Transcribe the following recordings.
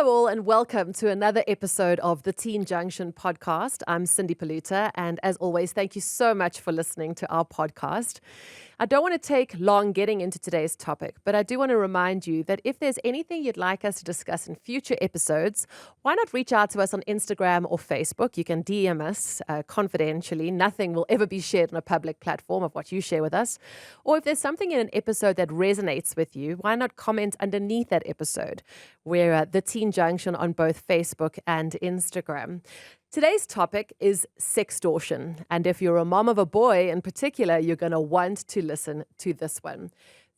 Hello all and welcome to another episode of the Teen Junction podcast. I'm Cindy Poluta, and as always, thank you so much for listening to our podcast. I don't want to take long getting into today's topic, but I do want to remind you that if there's anything you'd like us to discuss in future episodes, why not reach out to us on Instagram or Facebook? You can DM us confidentially. Nothing will ever be shared on a public platform of what you share with us. Or if there's something in an episode that resonates with you, why not comment underneath that episode? We're at the Teen Junction on both Facebook and Instagram. Today's topic is sextortion, and if you're a mom of a boy in particular, you're going to want to listen to this one.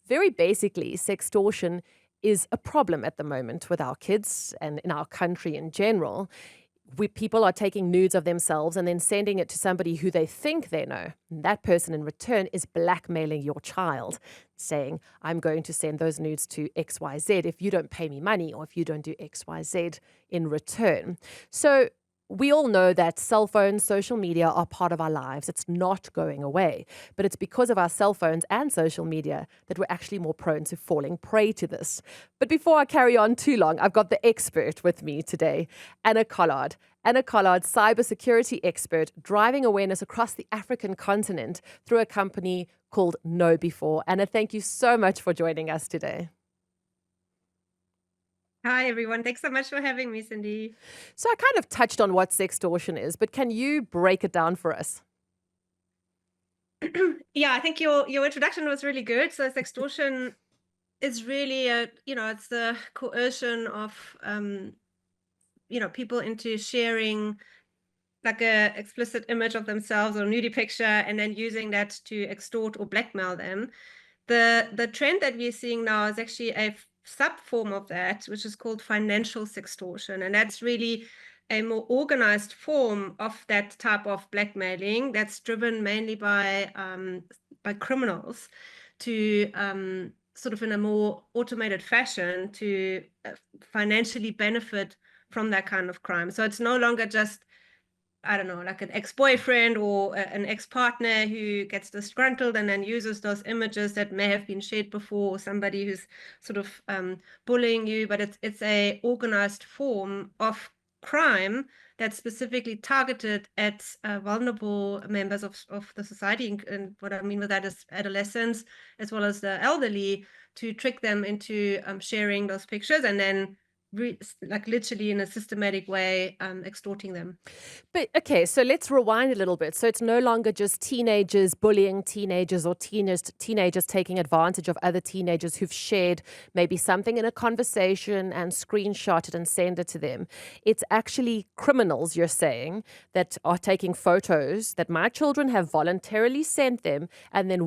Very basically, sextortion is a problem at the moment with our kids and in our country in general. People are taking nudes of themselves and then sending it to somebody who they think they know. And that person in return is blackmailing your child, saying, I'm going to send those nudes to XYZ if you don't pay me money or if you don't do XYZ in return. So we all know that cell phones, social media are part of our lives. It's not going away. But it's because of our cell phones and social media that we're actually more prone to falling prey to this. But before I carry on too long, I've got the expert with me today, Anna Collard. Anna Collard, cybersecurity expert, driving awareness across the African continent through a company called KnowBe4. Anna, thank you so much for joining us today. Hi, everyone. Thanks so much for having me, Cindy. So I kind of touched on what sextortion is, but can you break it down for us? Yeah, I think your introduction was really good. So sextortion is really it's the coercion of people into sharing like a explicit image of themselves or nudie picture and then using that to extort or blackmail them. The trend that we're seeing now is actually a sub-form of that, which is called financial sextortion. And that's really a more organized form of that type of blackmailing that's driven mainly by criminals to sort of in a more automated fashion to financially benefit from that kind of crime. So it's no longer just, I don't know, like an ex-boyfriend or an ex-partner who gets disgruntled and then uses those images that may have been shared before, or somebody who's sort of bullying you, but it's a organized form of crime that's specifically targeted at vulnerable members of the society. And what I mean with that is adolescents as well as the elderly, to trick them into sharing those pictures and then like literally in a systematic way extorting them. But okay, so let's rewind a little bit. So it's no longer just teenagers bullying teenagers or teenagers taking advantage of other teenagers who've shared maybe something in a conversation and screenshot it and send it to them. It's actually criminals, you're saying, that are taking photos that my children have voluntarily sent them and then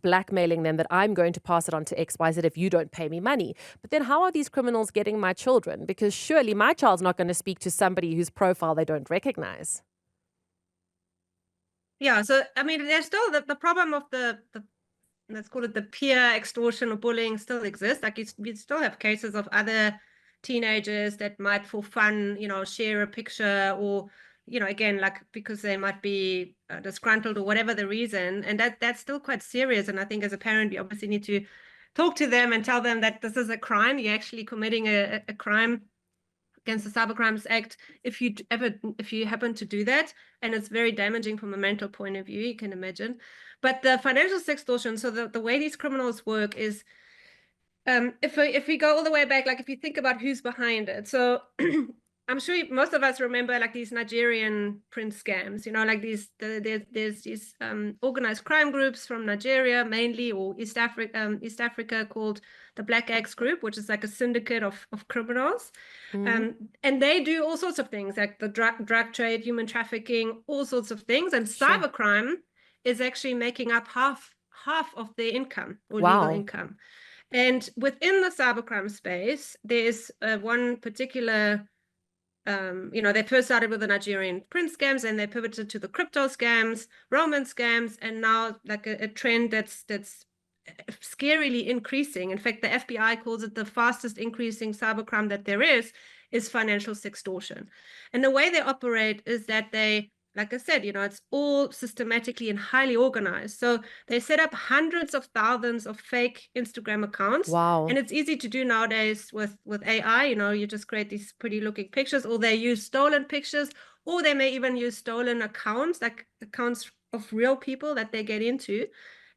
blackmailing them that I'm going to pass it on to XYZ if you don't pay me money. But then how are these criminals getting my children? Because surely my child's not going to speak to somebody whose profile they don't recognize. Yeah, so I mean, there's still the problem of the let's call it the peer extortion or bullying still exists. Like we still have cases of other teenagers that might for fun, share a picture or, again, like because they might be disgruntled or whatever the reason. And that's still quite serious. And I think as a parent, you obviously need to talk to them and tell them that this is a crime. You're actually committing a crime against the Cybercrimes Act if you happen to do that, and it's very damaging from a mental point of view, you can imagine. But the financial sextortion, so the way these criminals work is, if we go all the way back, like if you think about who's behind it, so I'm sure most of us remember like these Nigerian prince scams, like there's these organized crime groups from Nigeria mainly, or East Africa, called the Black X group, which is like a syndicate of criminals. And they do all sorts of things, like the drug trade, human trafficking, all sorts of things. And cybercrime is actually making up half of their income or legal income. And within the cybercrime space, there's one particular they first started with the Nigerian prince scams, and they pivoted to the crypto scams, romance scams, and now like a trend that's scarily increasing. In fact, the FBI calls it the fastest increasing cybercrime that there is financial sextortion. And the way they operate is that they like I said, it's all systematically and highly organized. So they set up hundreds of thousands of fake Instagram accounts. Wow. And it's easy to do nowadays with AI. You just create these pretty looking pictures, or they use stolen pictures, or they may even use stolen accounts, like accounts of real people that they get into.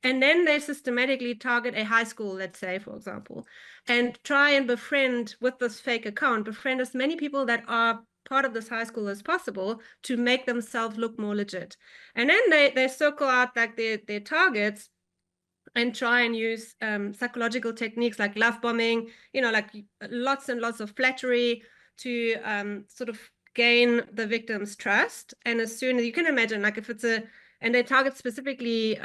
And then they systematically target a high school, let's say, for example, and try and befriend with this fake account, befriend as many people that are part of this high school as possible to make themselves look more legit. And then they circle out like their targets and try and use psychological techniques like love bombing, like lots and lots of flattery to sort of gain the victim's trust. And as soon as you can imagine, like if it's and they target specifically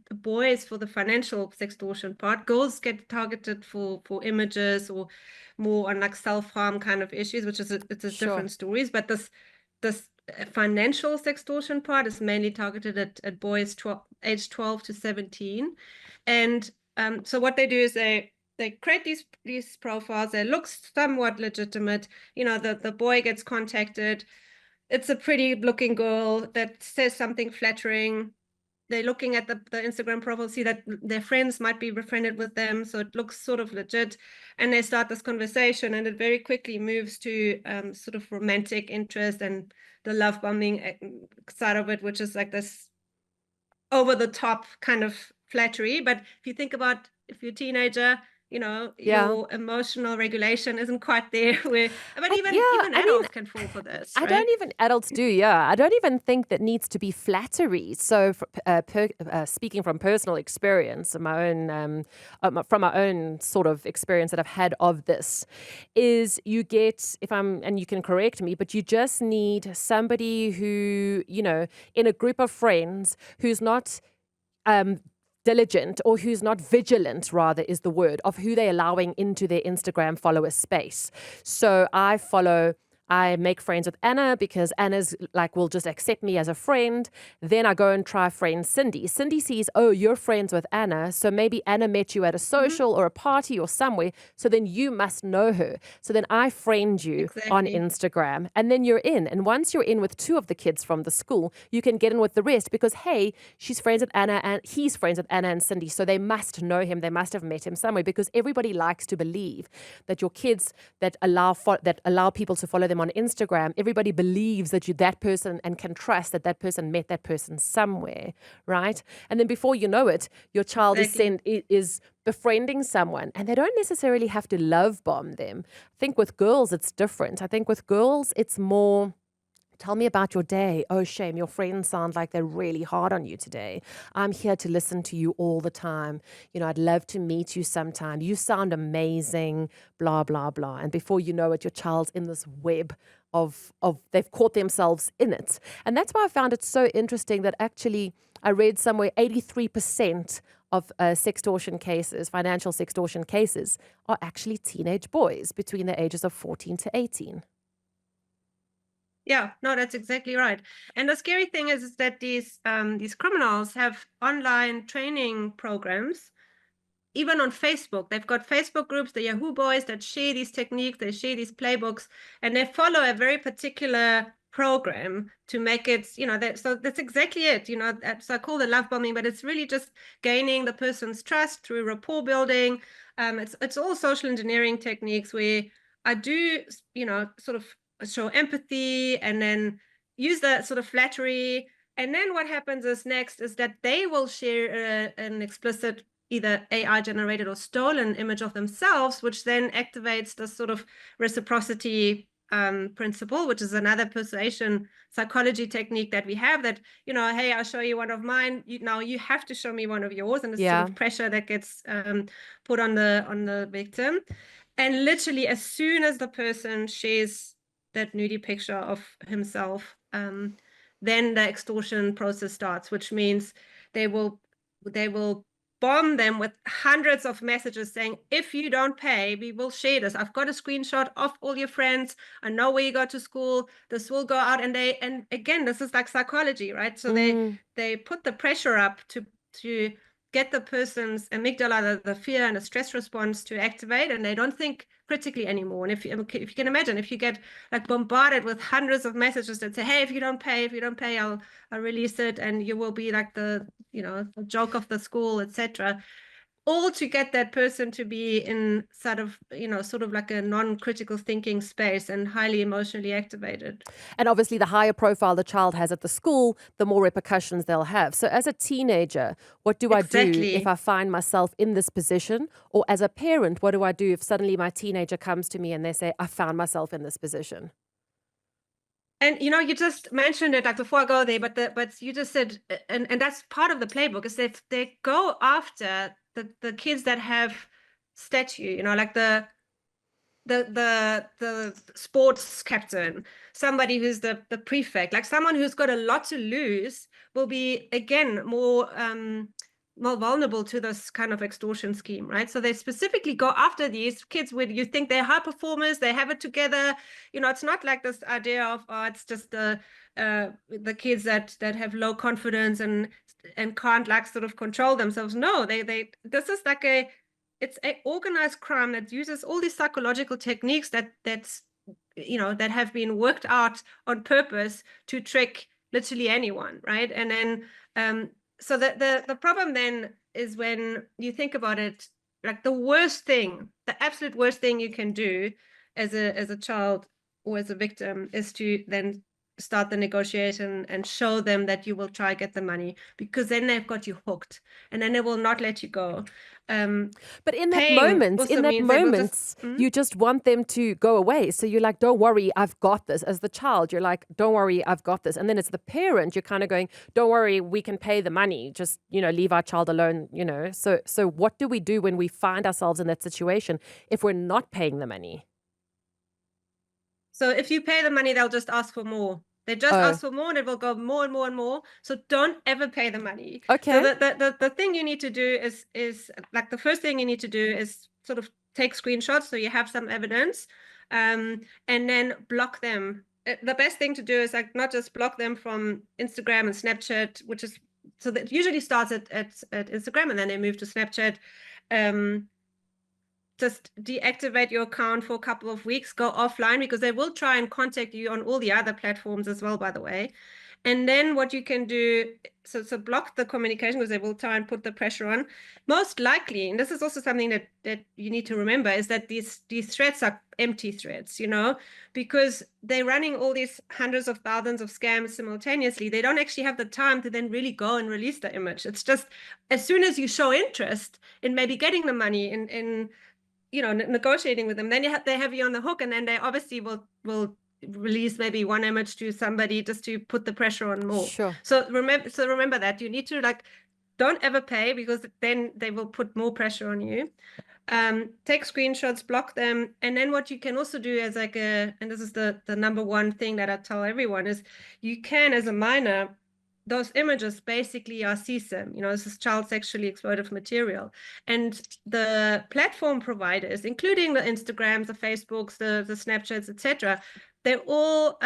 boys for the financial sextortion part. Girls get targeted for images or more on like self-harm kind of issues, which is it's a Sure. different stories. But this financial sextortion part is mainly targeted at boys age 12 to 17. And so what they do is they create these profiles. They look somewhat legitimate. The boy gets contacted. It's a pretty looking girl that says something flattering. They're looking at the Instagram profile, see that their friends might be befriended with them, so it looks sort of legit. And they start this conversation, and it very quickly moves to sort of romantic interest and the love bombing side of it, which is like this over the top kind of flattery. But if you think about if you're a teenager, your emotional regulation isn't quite there where, but even adults can fall for this, right? I don't even, adults do, I don't even think that needs to be flattery. So speaking from personal experience, from my own sort of experience that I've had of this, is you get, and you can correct me, but you just need somebody who, in a group of friends who's not diligent, or who's not vigilant, rather, is the word, of who they're allowing into their Instagram follower space. So I make friends with Anna because Anna's like, will just accept me as a friend. Then I go and try friend Cindy. Cindy sees, oh, you're friends with Anna. So maybe Anna met you at a social or a party or somewhere. So then you must know her. So then I friend you on Instagram, and then you're in. And once you're in with two of the kids from the school, you can get in with the rest because, hey, she's friends with Anna and he's friends with Anna and Cindy. So they must know him. They must have met him somewhere, because everybody likes to believe that your kids that allow people to follow them on Instagram, everybody believes that you're that person and can trust that person met that person somewhere, right? And then before you know it, your child is befriending someone, and they don't necessarily have to love bomb them. I think with girls, it's different. I think with girls, it's more, tell me about your day. Oh, shame, your friends sound like they're really hard on you today. I'm here to listen to you all the time. I'd love to meet you sometime. You sound amazing, blah, blah, blah. And before you know it, your child's in this web of they've caught themselves in it. And that's why I found it so interesting that actually I read somewhere 83% of sextortion cases, financial sextortion cases, are actually teenage boys between the ages of 14 to 18. Yeah, no, that's exactly right. And the scary thing is that these criminals have online training programs, even on Facebook. They've got Facebook groups, the Yahoo Boys, that share these techniques, they share these playbooks, and they follow a very particular program to make it, so that's exactly it. So I call it love bombing, but it's really just gaining the person's trust through rapport building. It's all social engineering techniques where I do, sort of show empathy and then use that sort of flattery. And then what happens is next is that they will share an explicit, either AI generated or stolen image of themselves, which then activates the sort of reciprocity principle, which is another persuasion psychology technique that we have, that, hey, I'll show you one of mine. Now you have to show me one of yours. And it's sort of pressure that gets put on the victim. And literally, as soon as the person shares that nudie picture of himself, then the extortion process starts, which means they will bomb them with hundreds of messages saying, if you don't pay, we will share this. I've got a screenshot of all your friends. I know where you go to school. This will go out. And again, this is like psychology, right? So they put the pressure up to get the person's amygdala, the fear and the stress response, to activate. And they don't think critically anymore. And if you can imagine, if you get like bombarded with hundreds of messages that say, hey, if you don't pay, I'll release it, and you will be like the joke of the school, etc., all to get that person to be in sort of like a non-critical thinking space and highly emotionally activated. And obviously, the higher profile the child has at the school, the more repercussions they'll have. So, as a teenager, what do I do if Exactly. I find myself in this position? Or as a parent, what do I do if suddenly my teenager comes to me and they say, I found myself in this position? And you just mentioned it like before I go there, but you just said, and that's part of the playbook, is that they go after the kids that have statue, like the sports captain, somebody who's the prefect, like someone who's got a lot to lose will be again more vulnerable to this kind of extortion scheme, right? So they specifically go after these kids where you think they're high performers, they have it together. It's not like this idea of it's just the kids that have low confidence and can't like sort of control themselves. No, they this is like it's an organized crime that uses all these psychological techniques that have been worked out on purpose to trick literally anyone, right? And then so the problem then is when you think about it, like the absolute worst thing you can do as a child or as a victim is to then start the negotiation and show them that you will try get the money, because then they've got you hooked and then they will not let you go. But in that Paying moment, also means they will just you just want them to go away. So you're like, don't worry, I've got this. As the child, you're like, don't worry, I've got this. And then it's the parent, you're kind of going, don't worry, we can pay the money. Just, leave our child alone, So what do we do when we find ourselves in that situation if we're not paying the money? So if you pay the money, they'll just ask for more. They just Oh, ask for more and it will go more and more and more. So don't ever pay the money. So okay. the thing you need to do is like the first thing you need to do is sort of take screenshots so you have some evidence, and then block them. The best thing to do is like not just block them from Instagram and Snapchat, which is so that usually starts at Instagram and then they move to Snapchat. Just deactivate your account for a couple of weeks, go offline, because they will try and contact you on all the other platforms as well, by the way. And then what you can do, so block the communication, because they will try and put the pressure on. Most likely, and this is also something that you need to remember, is that these threats are empty threats, because they're running all these hundreds of thousands of scams simultaneously. They don't actually have the time to then really go and release the image. It's just as soon as you show interest in maybe getting the money in negotiating with them, then they have you on the hook, and then they obviously will release maybe one image to somebody just to put the pressure on more. Sure. So remember that you need to don't ever pay, because then they will put more pressure on you. Take screenshots, block them, and then what you can also do as and this is the number one thing that I tell everyone, is you can, as a minor, those images basically are CSIM, this is child sexually exploitive material. And the platform providers, including the Instagrams, the Facebooks, the Snapchats, etc., they're all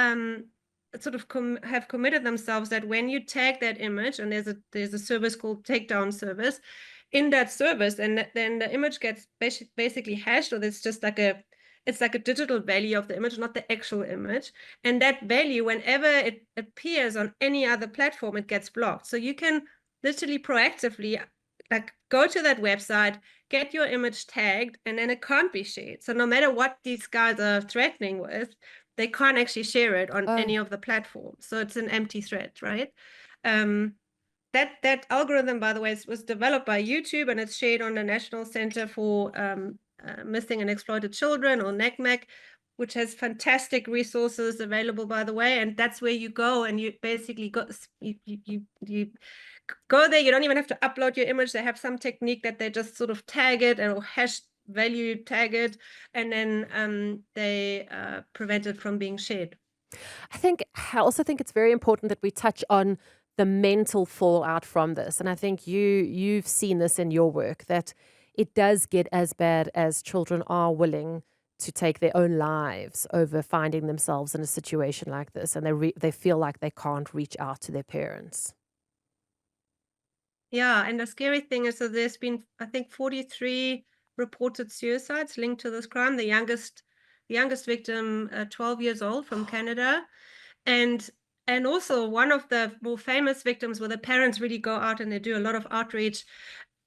sort of have committed themselves that when you tag that image, and there's a service called takedown service, in that service, and then the image gets basically hashed, or there's just it's like a digital value of the image, not the actual image. And that value, whenever it appears on any other platform, it gets blocked. So you can literally proactively go to that website, get your image tagged, and then it can't be shared. So no matter what these guys are threatening with, they can't actually share it on any of the platforms. So it's an empty threat, right? That algorithm, by the way, was developed by YouTube, and it's shared on the National Center for Missing and Exploited Children, or NACMAC, which has fantastic resources available, by the way. And that's where you go, and you basically go, you go there. You don't even have to upload your image. They have some technique that they just sort of tag it, or hash value tag it, and then they prevent it from being shared. I also think it's very important that we touch on the mental fallout from this. And I think you've seen this in your work, that it does get as bad as children are willing to take their own lives over finding themselves in a situation like this, and they feel like they can't reach out to their parents. Yeah, and the scary thing is that there's been, I think, 43 reported suicides linked to this crime. The youngest victim, 12 years old, from Canada. And also one of the more famous victims, where the parents really go out and they do a lot of outreach.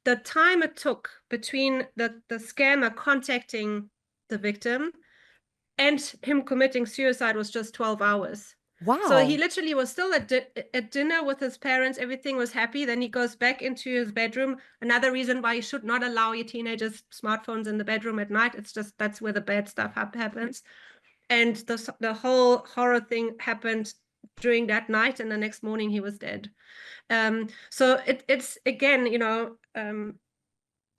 The time it took between the scammer contacting the victim and him committing suicide was just 12 hours. So he Wow. literally was still at dinner with his parents. Everything was happy. Then he goes back into his bedroom. Another reason why you should not allow your teenagers smartphones in the bedroom at night. It's just that's where the bad stuff happens. And the whole horror thing happened during that night, and the next morning he was dead. So it's again,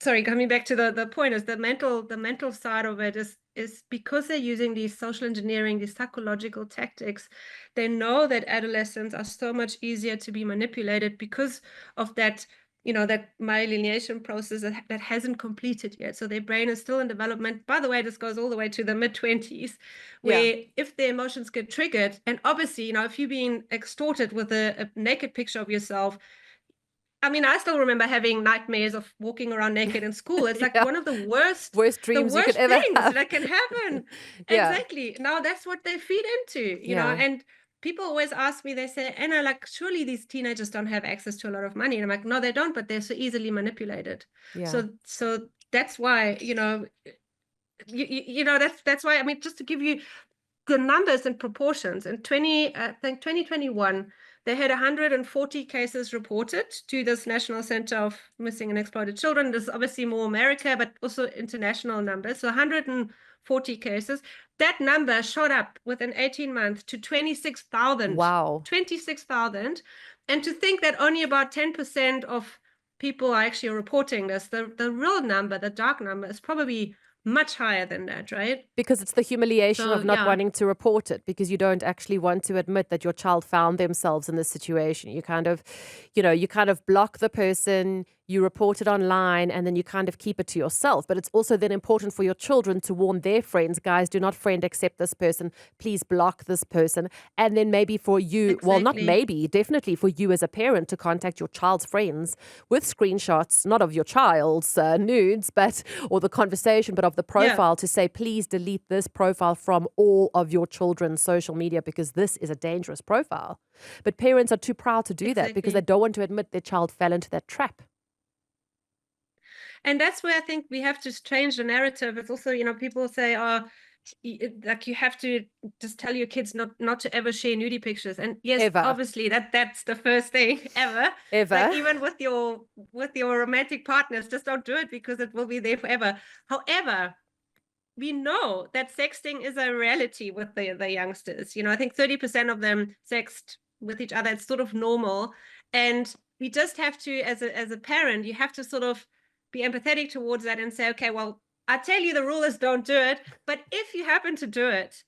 sorry, coming back to the point, is the mental side of it is because they're using these social engineering, these psychological tactics. They know that adolescents are so much easier to be manipulated because of that, that myelination process that hasn't completed yet. So their brain is still in development. By the way, this goes all the way to the mid-20s, where if their emotions get triggered, and obviously, if you're being extorted with a naked picture of yourself, I mean, I still remember having nightmares of walking around naked in school. It's like one of the worst dreams you could ever things have. that can happen. Yeah. Exactly. Now that's what they feed into, and people always ask me, they say, Anna, like, surely these teenagers don't have access to a lot of money. And I'm like, no, they don't, but they're so easily manipulated. Yeah. So that's why, that's why, I mean, just to give you the numbers and proportions, in 2021, they had 140 cases reported to this National Center of Missing and Exploited Children. This is obviously more America, but also international numbers. So 140 cases. That number shot up within 18 months to 26,000. Wow. 26,000. And to think that only about 10% of people are actually reporting this, the real number, the dark number, is probably much higher than that, right? Because it's the humiliation of not wanting to report it, because you don't actually want to admit that your child found themselves in this situation. You kind of, you kind of block the person, you report it online, and then you kind of keep it to yourself. But it's also then important for your children to warn their friends, guys, do not friend accept this person. Please block this person. And then maybe for you, well, not maybe, definitely for you as a parent to contact your child's friends with screenshots, not of your child's nudes, or the conversation, but of the profile, to say, please delete this profile from all of your children's social media because this is a dangerous profile. But parents are too proud to do that because they don't want to admit their child fell into that trap. And that's where I think we have to change the narrative. It's also, people say, like, you have to just tell your kids not to ever share nudie pictures. And yes, obviously that's the first thing ever. Like, even with your romantic partners, just don't do it because it will be there forever. However, we know that sexting is a reality with the youngsters. I think 30% of them sext with each other. It's sort of normal. And we just have to, as a parent, you have to sort of be empathetic towards that and say, okay, well, I tell you the rule is don't do it. But if you happen to do it,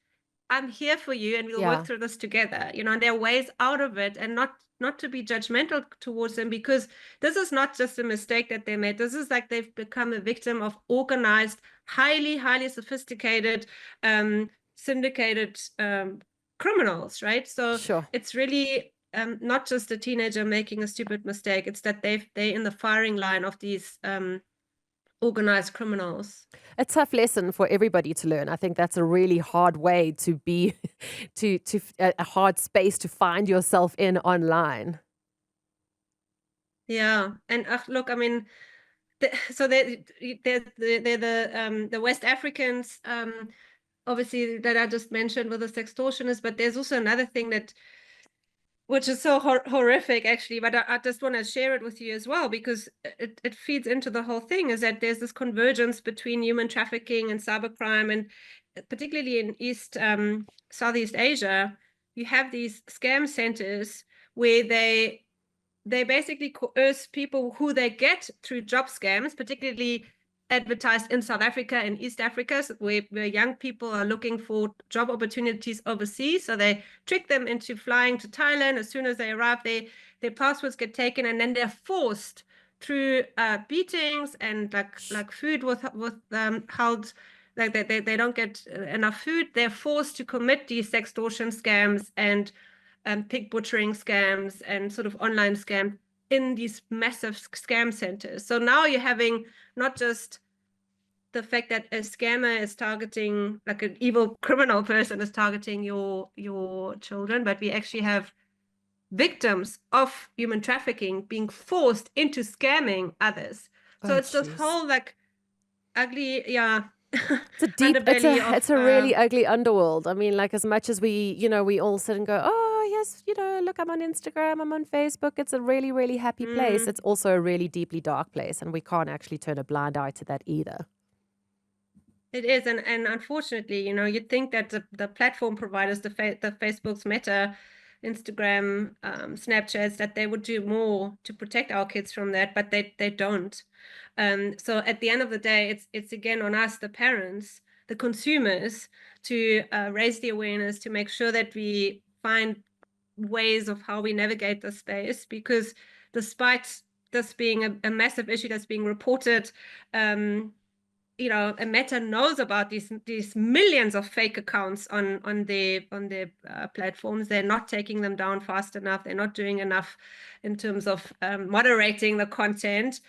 I'm here for you and we'll work through this together. And there are ways out of it, and not to be judgmental towards them, because this is not just a mistake that they made. This is like they've become a victim of organized, highly, highly sophisticated, syndicated criminals, right? So it's really not just a teenager making a stupid mistake. It's that they're in the firing line of these organized criminals. A tough lesson for everybody to learn. I think that's a really hard way to be, a hard space to find yourself in online. Yeah, and look, I mean, so they're the West Africans, obviously, that I just mentioned with the sextortionists, but there's also another thing which is so horrific, actually, but I just want to share it with you as well, because it feeds into the whole thing, is that there's this convergence between human trafficking and cybercrime, and particularly in Southeast Asia, you have these scam centers where they basically coerce people who they get through job scams, particularly advertised in South Africa and East Africa, where young people are looking for job opportunities overseas. So they trick them into flying to Thailand. As soon as they arrive, their passports get taken, and then they're forced through beatings and like food held. Like they don't get enough food. They're forced to commit these sextortion scams and pig butchering scams and sort of online scam in these massive scam centers. So now you're having not just the fact that a scammer is targeting, like an evil criminal person is targeting your children, but we actually have victims of human trafficking being forced into scamming others. So Oh, it's this jeez. whole like ugly, yeah, It's a deep, underbelly it's of a really ugly underworld. I mean, like as much as we, we all sit and go, oh yes, look, I'm on Instagram, I'm on Facebook. It's a really, really happy place. It's also a really deeply dark place, and we can't actually turn a blind eye to that either. It is, and unfortunately, you'd think that the platform providers, the Facebook's Meta, Instagram, Snapchats, that they would do more to protect our kids from that, but they don't. So at the end of the day, it's again on us, the parents, the consumers, to raise the awareness, to make sure that we find ways of how we navigate this space, because despite this being a massive issue that's being reported, and Meta knows about these millions of fake accounts on their platforms. They're not taking them down fast enough. They're not doing enough in terms of moderating the content,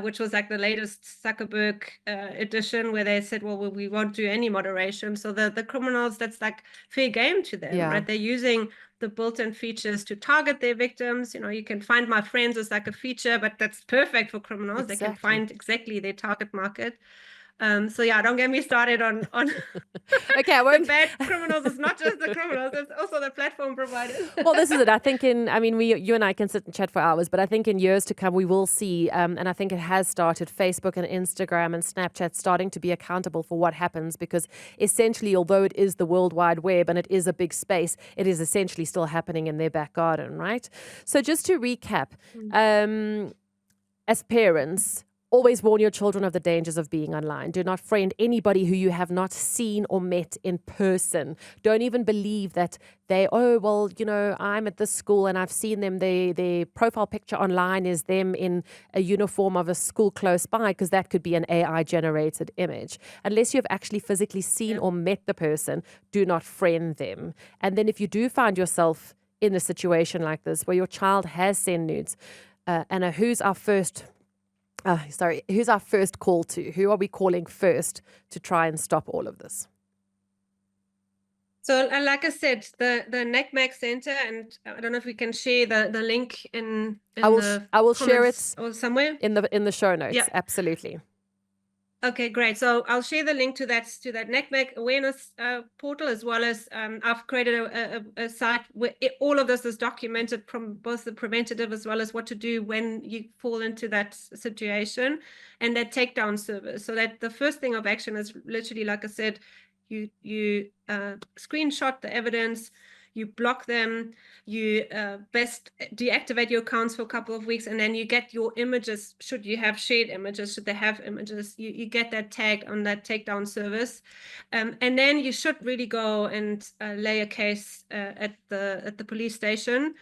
which was like the latest Zuckerberg edition, where they said, well, we won't do any moderation. So the criminals, that's like fair game to them, right? They're using the built-in features to target their victims. You can find my friends as like a feature, but that's perfect for criminals. Exactly. They can find exactly their target market. So yeah, don't get me started on okay, I won't. The bad criminals. It's not just the criminals, it's also the platform providers. Well, this is it. I think you and I can sit and chat for hours, but I think in years to come we will see, and I think it has started, Facebook and Instagram and Snapchat starting to be accountable for what happens, because essentially, although it is the World Wide Web and it is a big space, it is essentially still happening in their back garden, right? So just to recap, as parents, always warn your children of the dangers of being online. Do not friend anybody who you have not seen or met in person. Don't even believe that I'm at this school and I've seen them. Their profile picture online is them in a uniform of a school close by, because that could be an AI-generated image. Unless you've actually physically seen or met the person, do not friend them. And then if you do find yourself in a situation like this where your child has sent nudes, Anna, who's our first call to? Who are we calling first to try and stop all of this? So like I said, the NACMAC Center, and I don't know if we can share the link in I will share it or somewhere in the show notes. Yeah. Absolutely. Okay, great. So I'll share the link to that NACMAC awareness portal, as well as I've created a site where all of this is documented, from both the preventative as well as what to do when you fall into that situation, and that takedown service. So that the first thing of action is literally, like I said, you screenshot the evidence, you block them, you best deactivate your accounts for a couple of weeks, and then you get your images. Should you have shared images, should they have images, you get that tagged on that takedown service, and then you should really go and lay a case at the police station,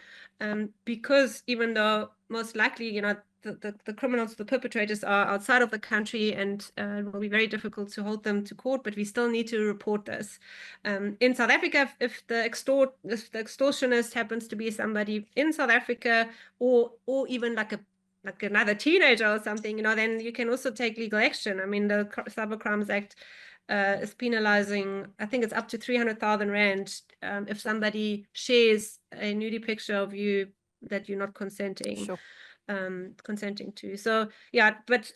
because even though most likely the criminals, the perpetrators, are outside of the country, and it will be very difficult to hold them to court, but we still need to report this. In South Africa, if the extortionist happens to be somebody in South Africa, or even like another teenager or something, then you can also take legal action. I mean, the Cybercrimes Act is penalizing, I think it's up to 300,000 Rand if somebody shares a nudie picture of you that you're not consenting. Sure. Consenting to. So yeah, but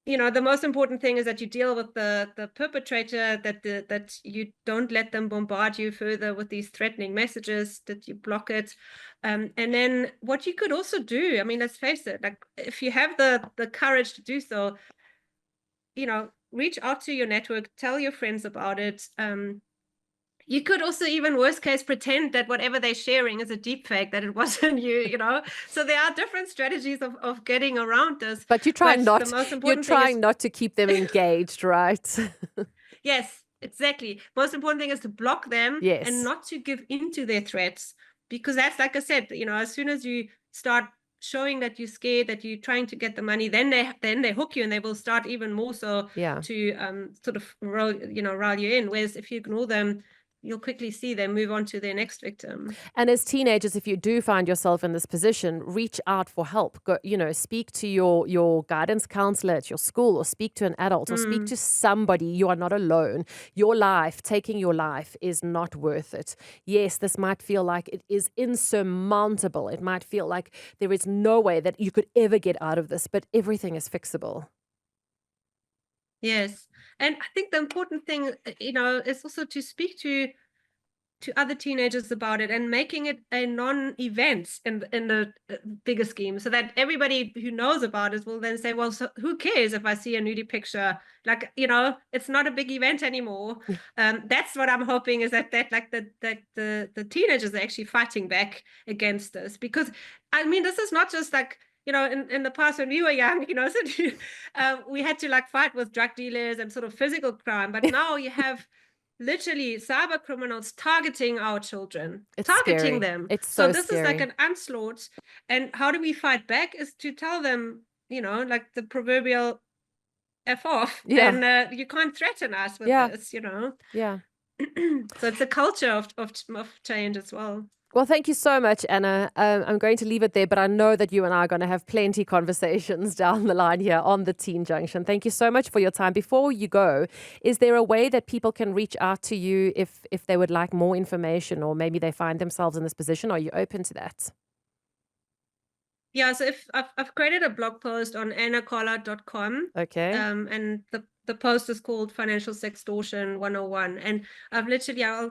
the most important thing is that you deal with the perpetrator, that you don't let them bombard you further with these threatening messages, that you block it. And then what you could also do, I mean, let's face it, like if you have the courage to do so, reach out to your network, tell your friends about it. You could also, even worst case, pretend that whatever they're sharing is a deep fake, that it wasn't you, So there are different strategies of getting around this. But you're trying not to keep them engaged, right? Yes, exactly. Most important thing is to block them, and not to give into their threats, because that's, like I said, as soon as you start showing that you're scared, that you're trying to get the money, then they hook you, and they will start even more so to sort of roll you in. Whereas if you ignore them, you'll quickly see they move on to their next victim. And as teenagers, if you do find yourself in this position, reach out for help. Go, speak to your guidance counselor at your school, or speak to an adult, or speak to somebody. You are not alone. Your life, taking your life, is not worth it. Yes, this might feel like it is insurmountable. It might feel like there is no way that you could ever get out of this, but everything is fixable. Yes. And I think the important thing, is also to speak to other teenagers about it, and making it a non-event in the bigger scheme, so that everybody who knows about it will then say, well, so who cares if I see a nudie picture? Like, it's not a big event anymore. That's what I'm hoping, is that like the teenagers are actually fighting back against this, because I mean, this is not just like, in the past when we were young, so we had to like fight with drug dealers and sort of physical crime. But now you have literally cyber criminals targeting our children, It's targeting scary. them. It's So so this is like scary. an onslaught. And how do we fight back? Is to tell them, like the proverbial F off. Yeah. And you can't threaten us with Yeah. this, Yeah. So it's a culture of change as well. Well, thank you so much, Anna. I'm going to leave it there, but I know that you and I are going to have plenty conversations down the line here on the Teen Junction. Thank you so much for your time. Before you go, is there a way that people can reach out to you if they would like more information, or maybe they find themselves in this position? Are you open to that? Yeah, so if I've created a blog post on annacollard.com, Okay. and the post is called Financial Sextortion 101. And I'll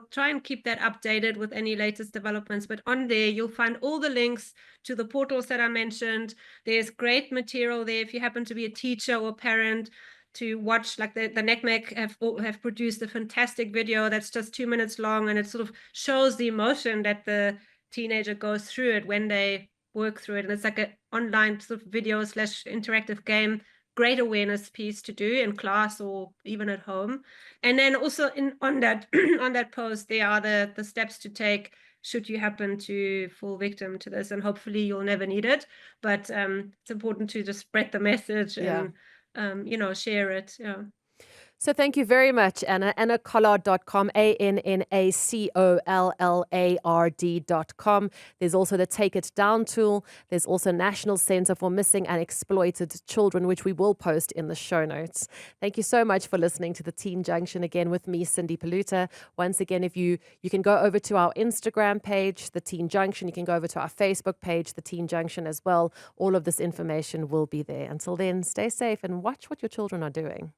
try and keep that updated with any latest developments. But on there, you'll find all the links to the portals that I mentioned. There's great material there if you happen to be a teacher or parent to watch. Like the NECMEC have produced a fantastic video that's just 2 minutes long, and it sort of shows the emotion that the teenager goes through it when they work through it. And it's like an online sort of video / interactive game. Great awareness piece to do in class or even at home. And then also on that on that post, there are the steps to take should you happen to fall victim to this. And hopefully you'll never need it, but it's important to just spread the message and share it. Yeah. So thank you very much, Anna. AnnaCollard.com, ANNACOLLARD.com. There's also the Take It Down tool. There's also National Center for Missing and Exploited Children, which we will post in the show notes. Thank you so much for listening to the Teen Junction again with me, Cindy Poluta. Once again, if you can go over to our Instagram page, the Teen Junction. You can go over to our Facebook page, the Teen Junction as well. All of this information will be there. Until then, stay safe and watch what your children are doing.